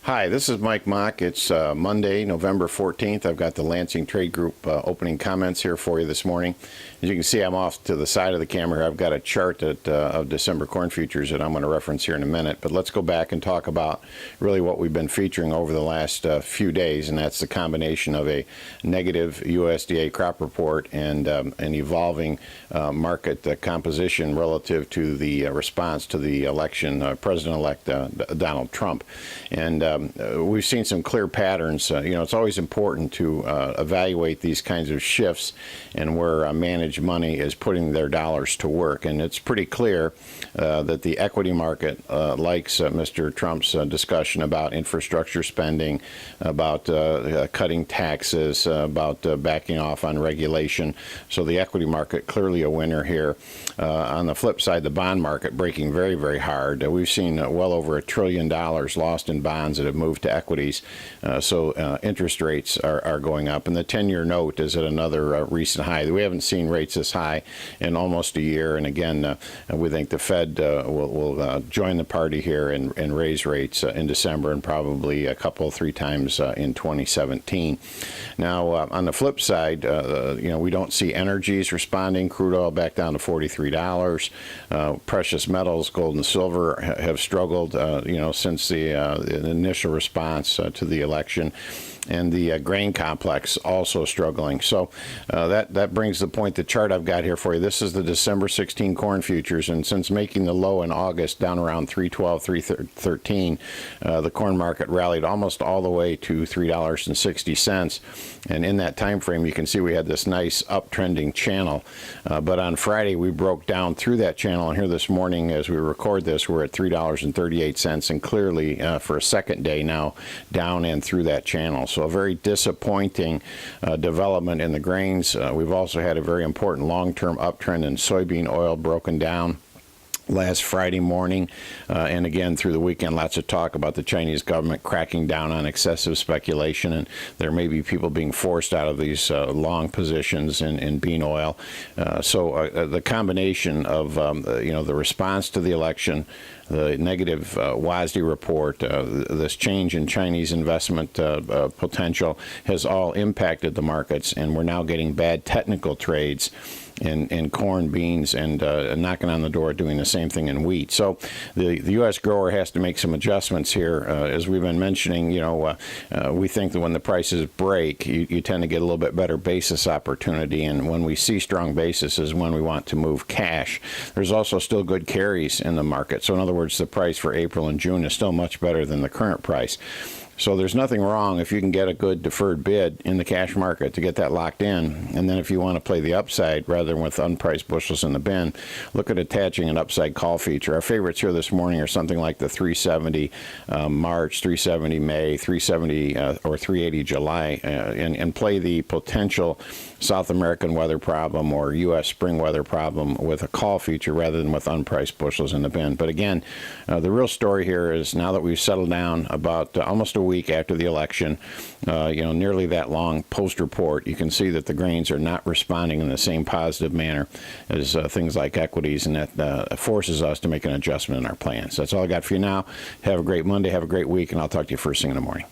Hi, this is Mike Mock. It's Monday, November 14th. I've got the Lansing Trade Group opening comments here for you this morning. As you can see, I'm off to the side of the camera. I've got a chart of December corn futures that I'm going to reference here in a minute. But let's go back and talk about really what we've been featuring over the last few days, and that's the combination of a negative USDA crop report and an evolving market composition relative to the response to the election, President-elect Donald Trump. And we've seen some clear patterns. It's always important to evaluate these kinds of shifts and where managed money is putting their dollars to work. And it's pretty clear that the equity market likes Mr. Trump's discussion about infrastructure spending, about cutting taxes, about backing off on regulation. So the equity market clearly a winner here. On the flip side, the bond market breaking very, very hard. We've seen well over $1 trillion lost in bonds that have moved to equities. So interest rates are going up, and the 10-year note is at another recent high. We haven't seen rates this high in almost a year, and again, we think the Fed will join the party here and raise rates in December and probably a couple, 3 times in 2017. Now, on the flip side, we don't see energies responding. Crude oil back down to $43. Precious metals, gold and silver, have struggled, since the initial response to the election. And the grain complex also struggling. So that brings the point, the chart I've got here for you. This is the December 16 corn futures, and since making the low in August down around 312, 313, the corn market rallied almost all the way to $3.60. And in that time frame, you can see we had this nice uptrending channel. But on Friday, we broke down through that channel, and here this morning, as we record this, we're at $3.38, and clearly for a second day now down and through that channel. So a very disappointing development in the grains. We've also had a very important long-term uptrend in soybean oil broken down last Friday morning, and again through the weekend, lots of talk about the Chinese government cracking down on excessive speculation, and there may be people being forced out of these long positions in bean oil. So the combination of the response to the election, the negative WASDE report, this change in Chinese investment potential has all impacted the markets, and we're now getting bad technical trades in corn, beans, and knocking on the door doing the same thing in wheat. So the U.S. grower has to make some adjustments here. As we've been mentioning, we think that when the prices break, you tend to get a little bit better basis opportunity, and when we see strong basis is when we want to move cash. There's also still good carries in the market. So in other words, the price for April and June is still much better than the current price. So there's nothing wrong if you can get a good deferred bid in the cash market to get that locked in. And then if you want to play the upside rather than with unpriced bushels in the bin, look at attaching an upside call feature. Our favorites here this morning are something like the 370 March, 370 May, 370 or 380 July, and play the potential South American weather problem or U.S. spring weather problem with a call feature rather than with unpriced bushels in the bin. But again, the real story here is now that we've settled down about almost a week after the election, nearly that long post-report, you can see that the grains are not responding in the same positive manner as things like equities, and that forces us to make an adjustment in our plans. That's all I got for you now. Have a great Monday, have a great week, and I'll talk to you first thing in the morning.